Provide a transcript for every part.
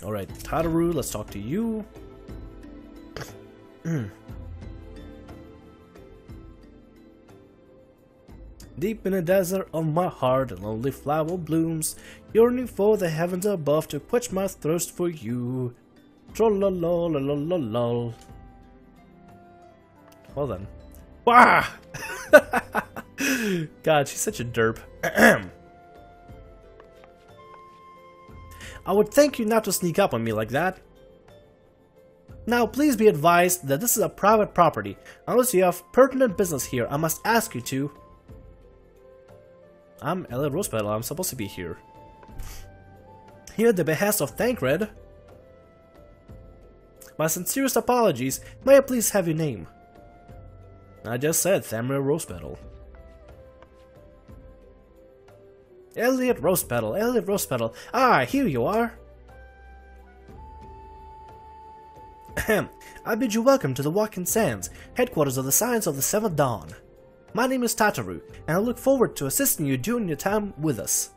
Alright, Tataru, let's talk to you. Deep in the desert of my heart, a lonely flower blooms, yearning for the heavens above to quench my thirst for you. Trollololololol. Well then. Wah! God, she's such a derp. I would thank you not to sneak up on me like that. Now, please be advised that this is a private property. Unless you have pertinent business here, I must ask you to... I'm Elliot Rosepetal, I'm supposed to be here. Here at the behest of Thamriyell. My sincerest apologies, may I please have your name? I just said Thamriyell Rosepetal. Elliot Rosepetal, Elliot Rosepetal. Ah, here you are. Ahem. I bid you welcome to the Walking Sands, headquarters of the Science of the Seventh Dawn. My name is Tataru, and I look forward to assisting you during your time with us.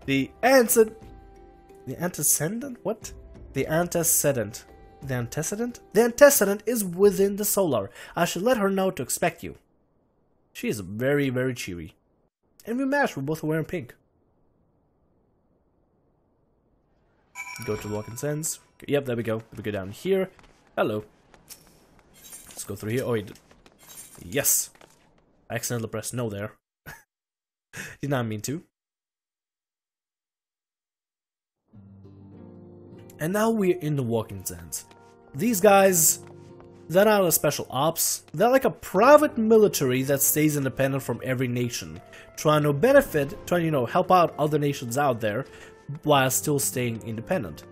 The antecedent? What? The antecedent. The antecedent? The antecedent is within the solar. I should let her know to expect you. She is very, very cheery. And we match, we're both wearing pink. Go to Walking Sands. Yep, there we go. We go down here. Hello. Let's go through here. Oh, yes. I accidentally pressed no there. Did not mean to. And now we're in the Walking Sands. These guys, they're not a special ops. They're like a private military that stays independent from every nation, trying to benefit, trying to, you know, help out other nations out there while still staying independent.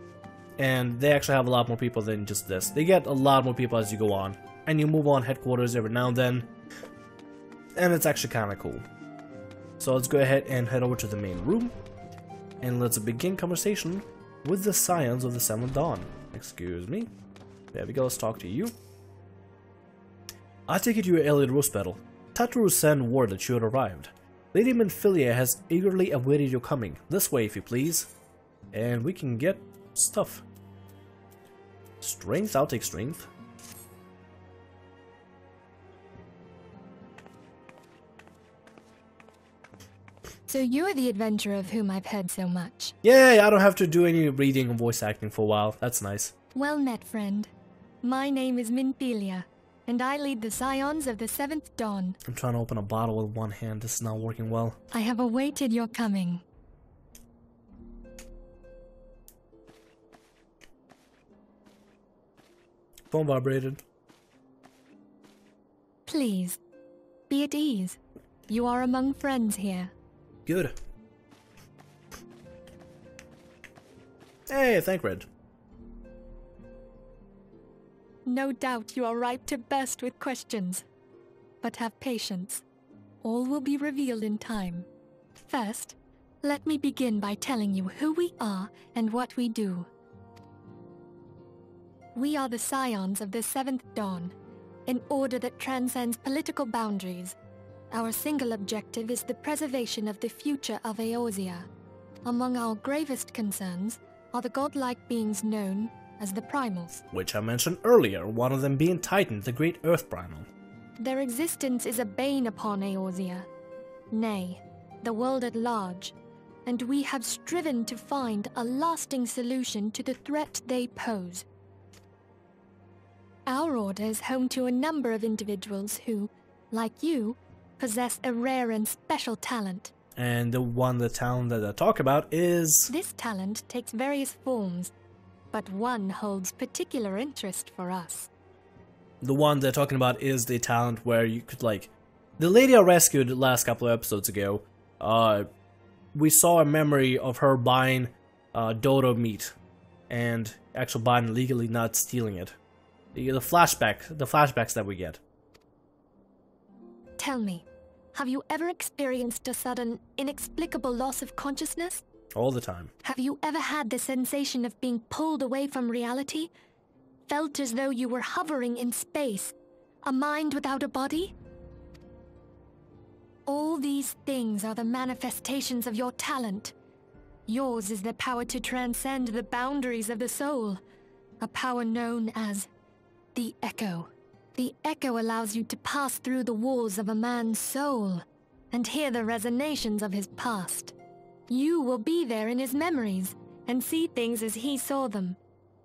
And they actually have a lot more people than just this. They get a lot more people as you go on, and you move on headquarters every now and then, and it's actually kind of cool. So let's go ahead and head over to the main room, and let's begin conversation with the Scions of the Seventh Dawn. Excuse me. There we go, let's talk to you. I take it you are Elliot Rosepetal. Tataru sent word that you had arrived. Lady Minfilia has eagerly awaited your coming. This way, if you please. And we can get stuff. Strength? I'll take strength. So you're the adventurer of whom I've heard so much. Yay, I don't have to do any reading and voice acting for a while. That's nice. Well met, friend. My name is Minfilia, and I lead the Scions of the Seventh Dawn. I'm trying to open a bottle with one hand. This is not working well. I have awaited your coming. Phone vibrated. Please, be at ease. You are among friends here. Good. Hey, Thamriyell. No doubt you are ripe to burst with questions. But have patience. All will be revealed in time. First, let me begin by telling you who we are and what we do. We are the Scions of the Seventh Dawn, an order that transcends political boundaries. Our single objective is the preservation of the future of Eorzea. Among our gravest concerns are the godlike beings known as the Primals. Which I mentioned earlier, one of them being Titan, the great Earth Primal. Their existence is a bane upon Eorzea, nay, the world at large, and we have striven to find a lasting solution to the threat they pose. Our order is home to a number of individuals who, like you, possess a rare and special talent. And the talent that I talk about is... This talent takes various forms, but one holds particular interest for us. The one they're talking about is the talent where you could, like... The lady I rescued the last couple of episodes ago, we saw a memory of her buying dodo meat, and actually buying it legally, not stealing it. The flashbacks that we get. Tell me, have you ever experienced a sudden, inexplicable loss of consciousness? All the time. Have you ever had the sensation of being pulled away from reality? Felt as though you were hovering in space, a mind without a body? All these things are the manifestations of your talent. Yours is the power to transcend the boundaries of the soul, a power known as the Echo. The Echo allows you to pass through the walls of a man's soul and hear the resonations of his past. You will be there in his memories and see things as he saw them.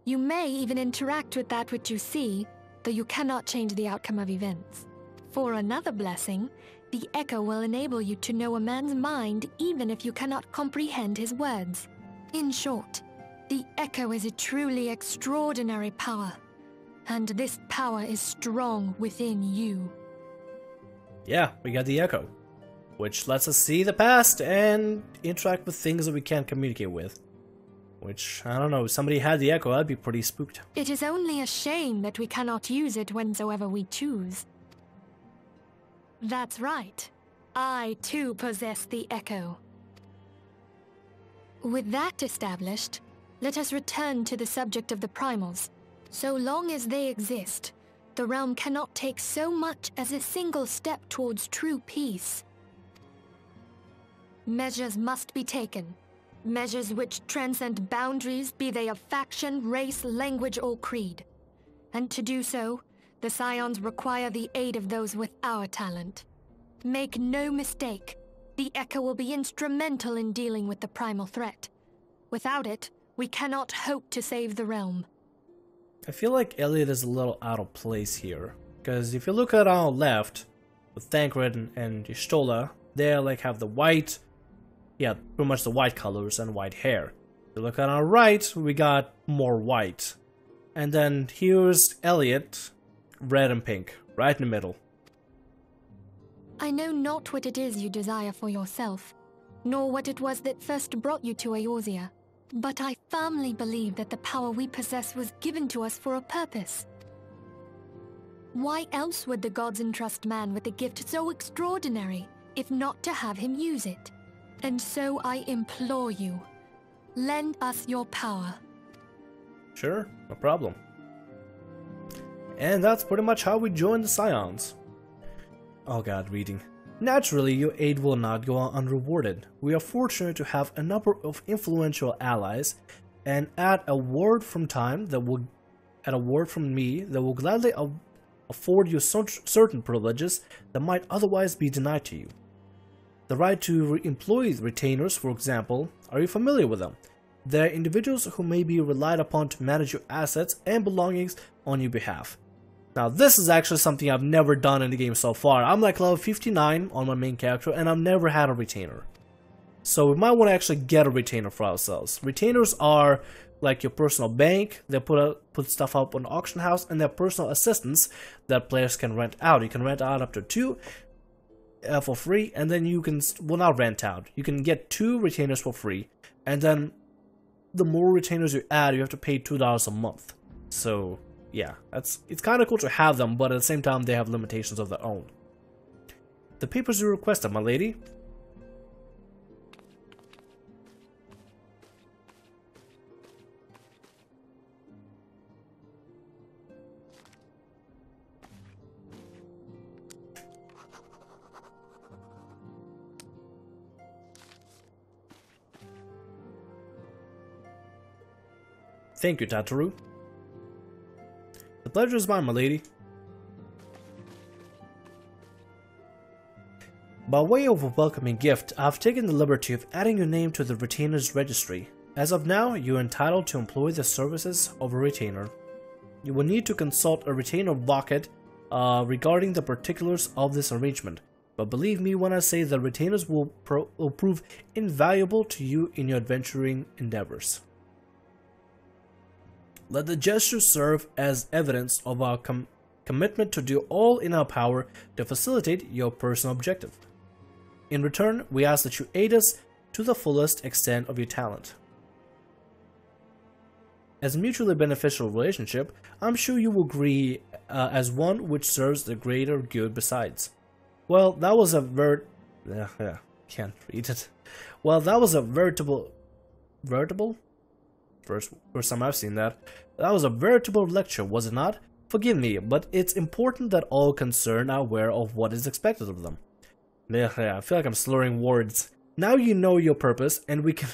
You may even interact with that which you see, though you cannot change the outcome of events. For another blessing, the Echo will enable you to know a man's mind even if you cannot comprehend his words. In short, the Echo is a truly extraordinary power, and this power is strong within you. Yeah, we got the Echo, which lets us see the past and interact with things that we can't communicate with. Which, I don't know, if somebody had the Echo, I'd be pretty spooked. It is only a shame that we cannot use it whensoever we choose. That's right. I, too, possess the Echo. With that established, let us return to the subject of the Primals. So long as they exist, the realm cannot take so much as a single step towards true peace. Measures must be taken. Measures which transcend boundaries, be they of faction, race, language, or creed. And to do so, the SCIONS require the aid of those with our talent. Make no mistake, the Echo will be instrumental in dealing with the primal threat. Without it, we cannot hope to save the realm. I feel like Elliot is a little out of place here, because if you look at our left, with Thamriyell and Y'shtola, they like have the white, yeah, pretty much the white colors and white hair. If you look at our right, we got more white. And then here's Elliot, red and pink, right in the middle. I know not what it is you desire for yourself, nor what it was that first brought you to Eorzea, but I firmly believe that the power we possess was given to us for a purpose. Why else would the gods entrust man with a gift so extraordinary, if not to have him use it? And so I implore you, lend us your power. Sure, no problem. And that's pretty much how we joined the SCIONS. Oh god, reading. Naturally, your aid will not go unrewarded. We are fortunate to have a number of influential allies, and at a word from me that will gladly afford you certain privileges that might otherwise be denied to you. The right to employ retainers, for example, are you familiar with them? They are individuals who may be relied upon to manage your assets and belongings on your behalf. Now this is actually something I've never done in the game so far. I'm like level 59 on my main character and I've never had a retainer. So we might want to actually get a retainer for ourselves. Retainers are like your personal bank. They put stuff up on the auction house, and they're personal assistants that players can rent out. You can rent out up to 2 for free, and then you can, well, not rent out. You can get 2 retainers for free, and then the more retainers you add, you have to pay $2 a month. So yeah, it's kind of cool to have them, but at the same time they have limitations of their own. The papers you requested, my lady. Thank you, Tataru. The pleasure is mine, my lady. By way of a welcoming gift, I've taken the liberty of adding your name to the retainer's registry. As of now, you are entitled to employ the services of a retainer. You will need to consult a retainer bucket regarding the particulars of this arrangement, but believe me when I say that retainers will prove invaluable to you in your adventuring endeavors. Let the gesture serve as evidence of our commitment to do all in our power to facilitate your personal objective. In return, we ask that you aid us to the fullest extent of your talent. As a mutually beneficial relationship, I'm sure you will agree as one which serves the greater good besides. Well, that was a can't read it. Well, that was a veritable? First time I've seen that. That was a veritable lecture, was it not? Forgive me, but it's important that all concerned are aware of what is expected of them. I feel like I'm slurring words. Now you know your purpose, and we can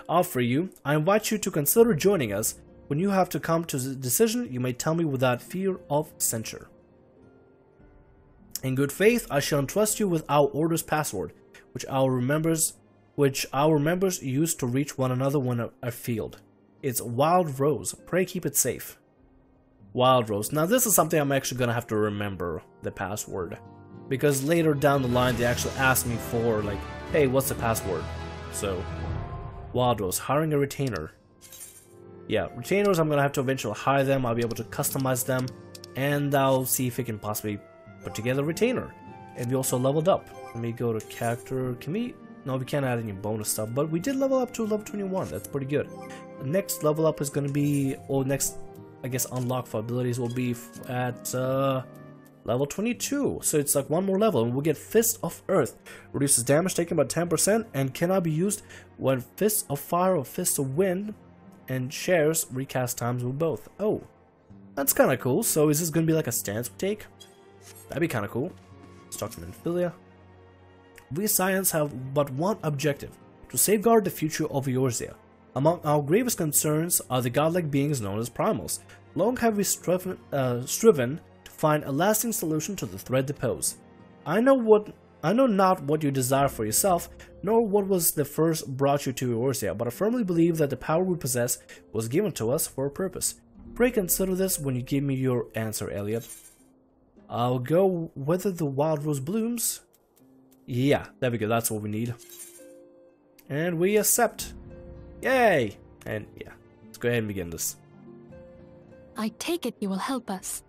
offer you. I invite you to consider joining us. When you have to come to the decision, you may tell me without fear of censure. In good faith, I shall entrust you with our order's password, which our members use to reach one another when afield. It's Wild Rose. Pray keep it safe. Wild Rose. Now this is something I'm actually gonna have to remember, the password. Because later down the line they actually ask me for, like, hey, what's the password? So, Wild Rose. Hiring a retainer. Yeah, retainers, I'm gonna have to eventually hire them. I'll be able to customize them. And I'll see if we can possibly put together a retainer. And we also leveled up. Let me go to character. Can we? No, we can't add any bonus stuff. But we did level up to level 21. That's pretty good. The next level up is gonna be, or next, I guess, unlock for abilities will be at level 22. So it's like one more level, and we'll get Fist of Earth. Reduces damage taken by 10% and cannot be used when Fist of Fire or Fist of Wind and shares recast times with both. Oh, that's kind of cool. So is this gonna be like a stance we take? That'd be kind of cool. Let's talk to Minfilia. We SCIONS have but one objective: to safeguard the future of Eorzea. Among our gravest concerns are the godlike beings known as Primals. Long have we striven to find a lasting solution to the threat they pose. I know not what you desire for yourself, nor what was the first brought you to Eorzea, but I firmly believe that the power we possess was given to us for a purpose. Pray consider this when you give me your answer, Elliot. I'll go whether the wild rose blooms. Yeah, there we go, that's what we need. And we accept. Yay! And yeah, let's go ahead and begin this. I take it you will help us.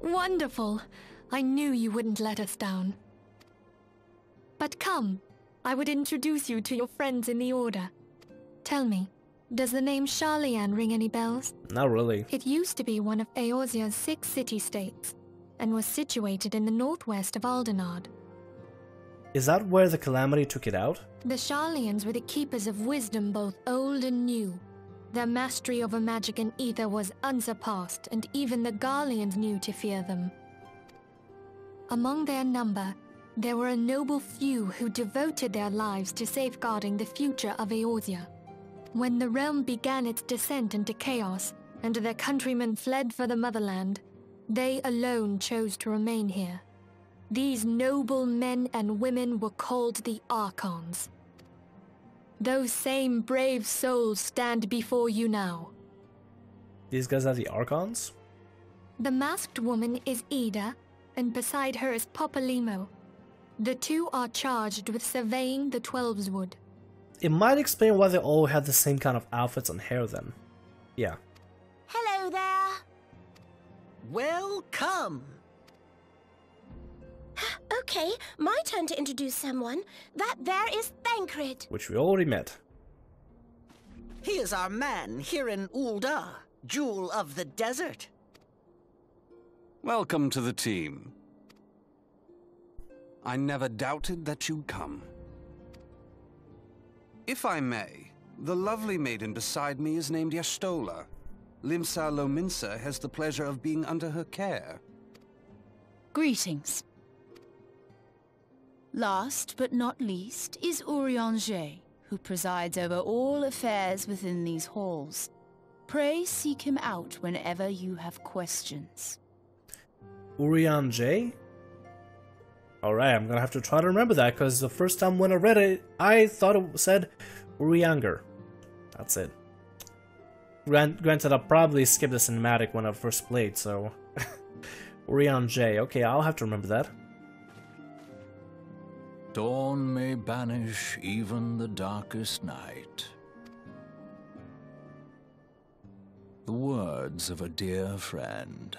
Wonderful! I knew you wouldn't let us down. But come, I would introduce you to your friends in the Order. Tell me, does the name Sharlayan ring any bells? Not really. It used to be one of Eorzea's 6 city-states, and was situated in the northwest of Aldenard. Is that where the Calamity took it out? The Sharlayans were the keepers of wisdom both old and new. Their mastery over magic and ether was unsurpassed, and even the Garleans knew to fear them. Among their number, there were a noble few who devoted their lives to safeguarding the future of Eorzea. When the realm began its descent into chaos, and their countrymen fled for the motherland, they alone chose to remain here. These noble men and women were called the Archons. Those same brave souls stand before you now. These guys are the Archons? The masked woman is Ida, and beside her is Popalimo. The two are charged with surveying the Twelveswood. It might explain why they all had the same kind of outfits and hair then. Yeah. Hello there. Welcome. Okay, my turn to introduce someone. That there is Thancred. Which we already met. He is our man here in Ul'dah, Jewel of the Desert. Welcome to the team. I never doubted that you'd come. If I may, the lovely maiden beside me is named Y'shtola. Limsa Lominsa has the pleasure of being under her care. Greetings. Last but not least is Urianger, who presides over all affairs within these halls. Pray seek him out whenever you have questions. Urianger? Alright, I'm gonna have to try to remember that, because the first time when I read it, I thought it said Urianger. That's it. Granted, I'll probably skip the cinematic when I first played, so... Urianger, okay, I'll have to remember that. Dawn may banish even the darkest night. The words of a dear friend.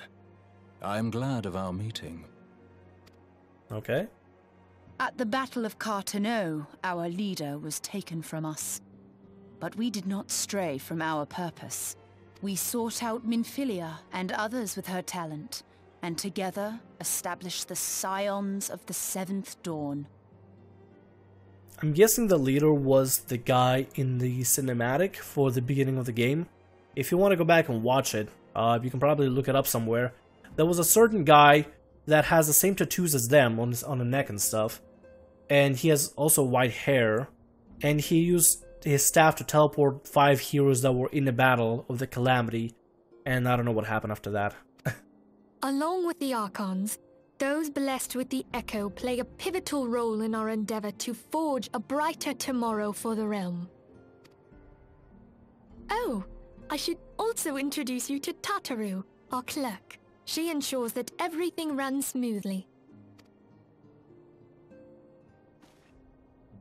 I am glad of our meeting. Okay. At the Battle of Carteneau, our leader was taken from us. But we did not stray from our purpose. We sought out Minfilia and others with her talent, and together established the Scions of the 7th Dawn. I'm guessing the leader was the guy in the cinematic for the beginning of the game. If you want to go back and watch it, you can probably look it up somewhere. There was a certain guy that has the same tattoos as them on the neck and stuff. and he has also white hair, and he used his staff to teleport 5 heroes that were in the battle of the Calamity, and I don't know what happened after that. Along with the Archons, those blessed with the Echo play a pivotal role in our endeavor to forge a brighter tomorrow for the realm. Oh, I should also introduce you to Tataru, our clerk. She ensures that everything runs smoothly.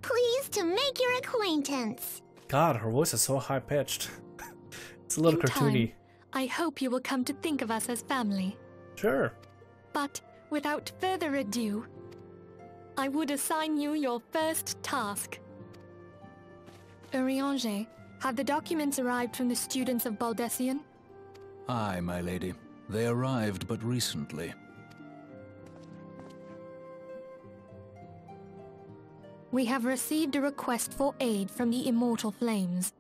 Pleased to make your acquaintance. God, her voice is so high-pitched. It's a little In cartoony. time, I hope you will come to think of us as family. Sure. But without further ado, I would assign you your first task. Urianger, have the documents arrived from the students of Baldesion? Aye, my lady. They arrived but recently. We have received a request for aid from the Immortal Flames.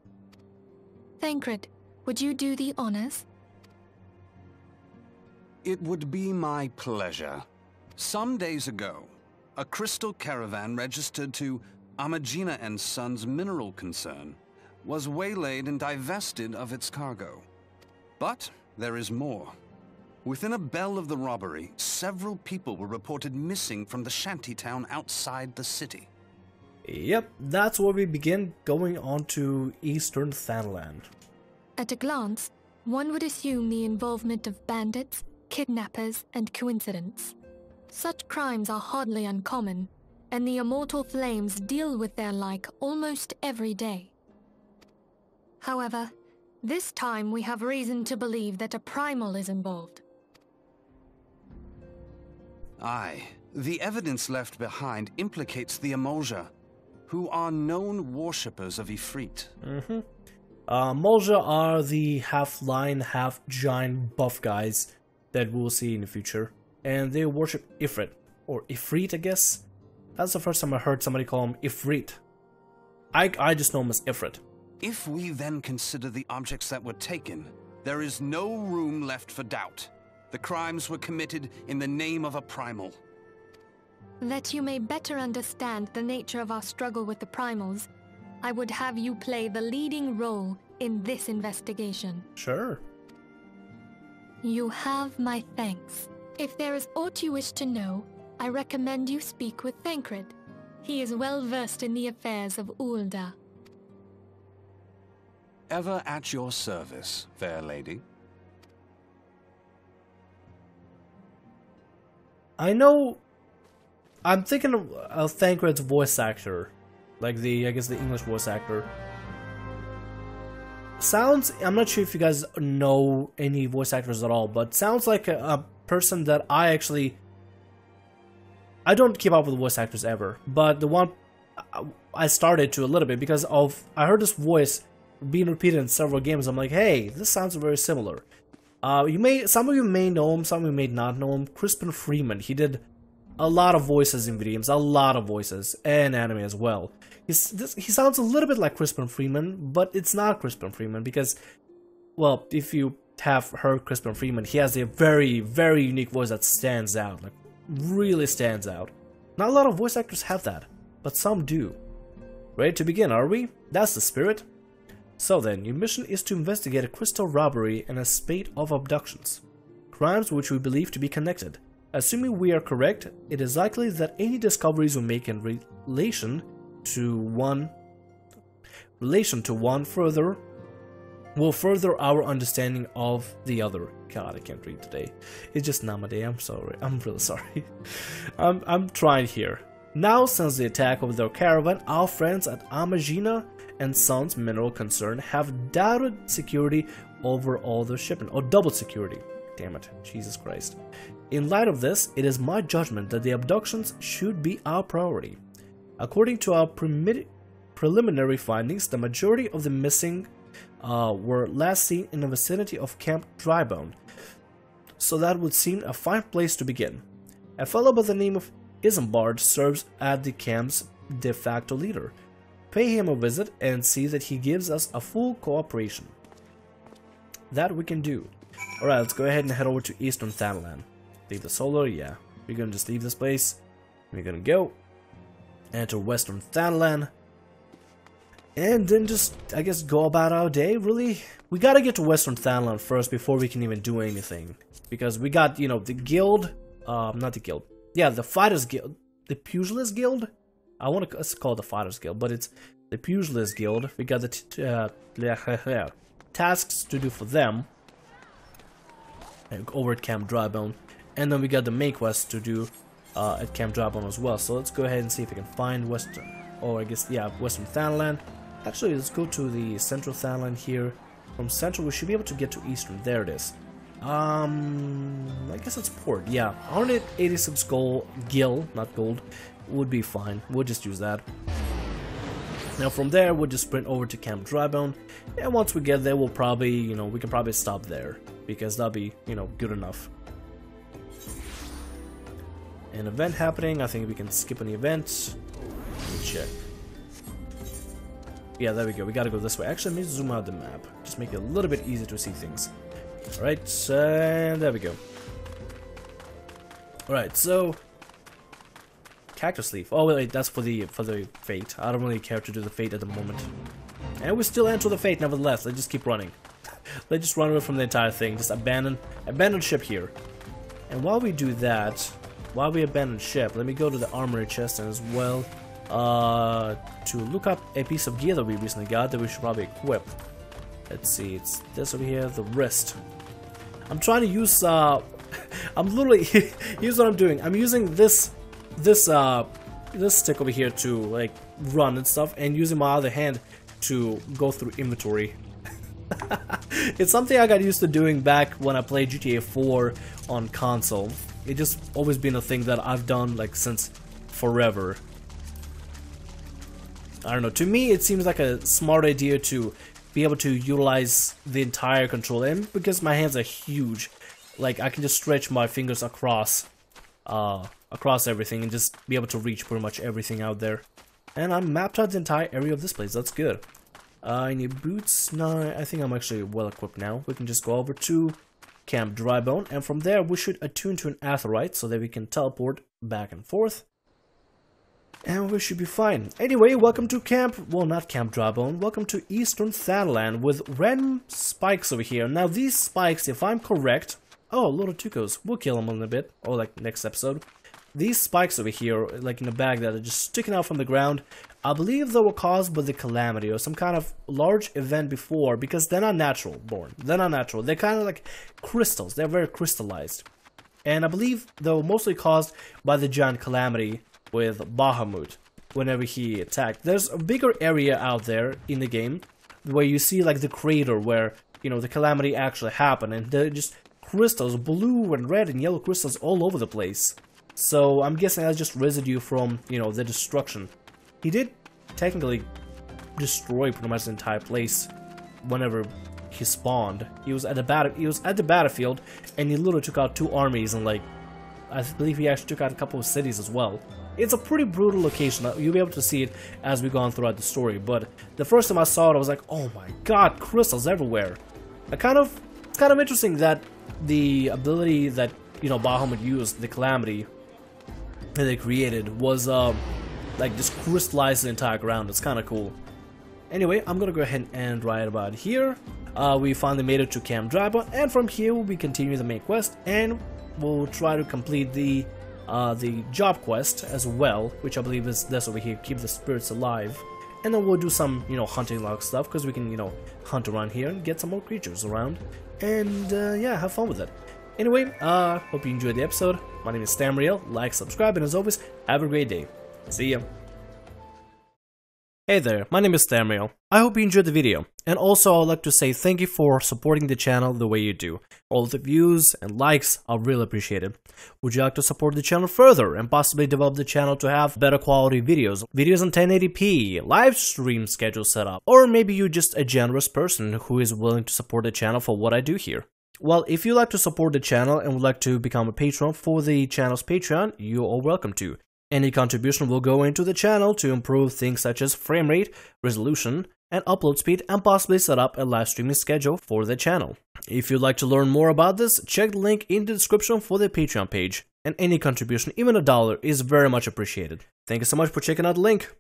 Thancred, would you do the honors? It would be my pleasure. Some days ago, a crystal caravan registered to Amagina & Sons mineral concern was waylaid and divested of its cargo. But there is more. Within a bell of the robbery, several people were reported missing from the shantytown outside the city. Yep, that's where we begin going on to Eastern Thanaland. At a glance, one would assume the involvement of bandits, kidnappers, and coincidence. Such crimes are hardly uncommon, and the Immortal Flames deal with their like almost every day. However, this time we have reason to believe that a Primal is involved. Aye, the evidence left behind implicates the Amolja, who are known worshippers of Ifrit. Molja are the half-lion, half-giant buff guys that we'll see in the future. And they worship Ifrit, or Ifrit, I guess? That's the first time I heard somebody call him Ifrit. I just know him as Ifrit. If we then consider the objects that were taken, there is no room left for doubt. The crimes were committed in the name of a Primal. That you may better understand the nature of our struggle with the Primals, I would have you play the leading role in this investigation. Sure. You have my thanks. If there is aught you wish to know, I recommend you speak with Thancred. He is well versed in the affairs of Ul'dah. Ever at your service, fair lady. I know... I'm thinking of Thancred's voice actor. Like I guess the English voice actor. Sounds... I'm not sure if you guys know any voice actors at all, but sounds like a person that I actually... I don't keep up with voice actors ever, but the one I started to a little bit because of... I heard this voice being repeated in several games. I'm like, hey, this sounds very similar. Some of you may know him, some of you may not know him. Crispin Freeman. He did a lot of voices in video games, a lot of voices, and anime as well. He sounds a little bit like Crispin Freeman, but it's not Crispin Freeman because, well, if you have heard Crispin Freeman, he has a very, very unique voice that stands out, like really stands out. Not a lot of voice actors have that, but some do. Ready to begin, are we? That's the spirit. So then, your mission is to investigate a crystal robbery and a spate of abductions. Crimes which we believe to be connected. Assuming we are correct, it is likely that any discoveries we make in relation to one further will further our understanding of the other. God, I can't read today. It's just Namaday, I'm sorry. I'm really sorry. I'm trying here. Now, since the attack of their caravan, our friends at Amagina and Sons Mineral Concern have doubted security over all their shipment, or double security. Damn it, Jesus Christ. In light of this, it is my judgment that the abductions should be our priority. According to our preliminary findings, the majority of the missing were last seen in the vicinity of Camp Drybone, so that would seem a fine place to begin. A fellow by the name of Isambard serves as the camp's de facto leader. Pay him a visit and see that he gives us a full cooperation. That we can do. Alright, let's go ahead and head over to Eastern Thanaland. Leave the solar, yeah. We're gonna just leave this place. We're gonna go. enter Western Thanalan, and then just, I guess, go about our day, really. We gotta get to Western Thanalan first before we can even do anything. Because we got, you know, the guild, not the guild, yeah, the Fighters Guild, the Pugilist Guild? I want to call it the Fighters Guild, but it's the Pugilist Guild. We got the tasks to do for them over at Camp Drybone, and then we got the main quest to do at Camp Drybone as well. So let's go ahead and see if we can find Western, or I guess, yeah, Western Thanalan. Actually, let's go to the Central Thanalan here. From Central, we should be able to get to Eastern. There it is. I guess it's port. Yeah, 186 gold, gil, not gold, would be fine. We'll just use that. Now from there, we'll just sprint over to Camp Drybone, and once we get there, we'll probably, you know, we can probably stop there because that'll be, you know, good enough. An event happening. I think we can skip an event. Let me check. Yeah, there we go. We gotta go this way. Actually, let me zoom out the map. Just make it a little bit easier to see things. Alright, and there we go. Alright, so Cactus Leaf. Oh wait, that's for the fate. I don't really care to do the fate at the moment. And we still enter the fate nevertheless. Let's just keep running. Let's just run away from the entire thing. Just abandon ship here. And while we do that, while we abandon ship, let me go to the armory chest as well. To look up a piece of gear that we recently got that we should probably equip. Let's see, it's this over here, the wrist. I'm trying to use, I'm literally, here's what I'm doing. I'm using this stick over here to, like, run and stuff, and using my other hand to go through inventory. It's something I got used to doing back when I played GTA 4 on console. It's just always been a thing that I've done, like, since forever. I don't know, to me it seems like a smart idea to be able to utilize the entire control, and because my hands are huge, like I can just stretch my fingers across everything and just be able to reach pretty much everything out there. And I'm mapped out the entire area of this place. That's good. I need boots. No, I think I'm actually well equipped now. We can just go over to Camp Drybone, and from there we should attune to an aetheryte so that we can teleport back and forth. And we should be fine. Anyway, welcome to not Camp Drybone, welcome to Eastern Thanalan with random spikes over here. Now these spikes, if I'm correct, oh, little Tucos, we'll kill them in a bit, or like next episode. These spikes over here, like in the bag that are just sticking out from the ground, I believe they were caused by the calamity or some kind of large event before, because they're not natural born. They're not natural. They're kind of like crystals. They're very crystallized. And I believe they were mostly caused by the giant calamity with Bahamut whenever he attacked. There's a bigger area out there in the game where you see like the crater where, you know, the calamity actually happened, and they're just crystals, blue and red and yellow crystals all over the place. So I'm guessing that's just residue from, you know, the destruction. He did technically destroy pretty much the entire place whenever he spawned. He was at the battlefield, and he literally took out 2 armies, and like I believe he actually took out a couple of cities as well. It's a pretty brutal location. You'll be able to see it as we go on throughout the story, but the first time I saw it I was like, oh my god, crystals everywhere. It's kind of interesting that the ability that, you know, Bahamut used, the calamity that they created, was like just crystallized the entire ground. It's kind of cool. Anyway, I'm gonna go ahead and right about here. We finally made it to Camp Drybone, and from here we'll be continuing the main quest, and we'll try to complete the job quest as well, which I believe is this over here, keep the spirits alive. And then we'll do some, you know, hunting log stuff, because we can, you know, hunt around here and get some more creatures around. And yeah, have fun with it. Anyway, hope you enjoyed the episode. My name is Thamriyell. Like, subscribe, and as always, have a great day. See ya. Hey there, my name is Thamriyell. I hope you enjoyed the video, and also I would like to say thank you for supporting the channel the way you do. All the views and likes are really appreciated. Would you like to support the channel further and possibly develop the channel to have better quality videos in 1080p, live stream schedule set up, or maybe you're just a generous person who is willing to support the channel for what I do here? Well, if you'd like to support the channel and would like to become a patron for the channel's Patreon, you are welcome to. Any contribution will go into the channel to improve things such as frame rate, resolution, and upload speed, and possibly set up a live streaming schedule for the channel. If you'd like to learn more about this, check the link in the description for the Patreon page. and any contribution, even $1, is very much appreciated. Thank you so much for checking out the link.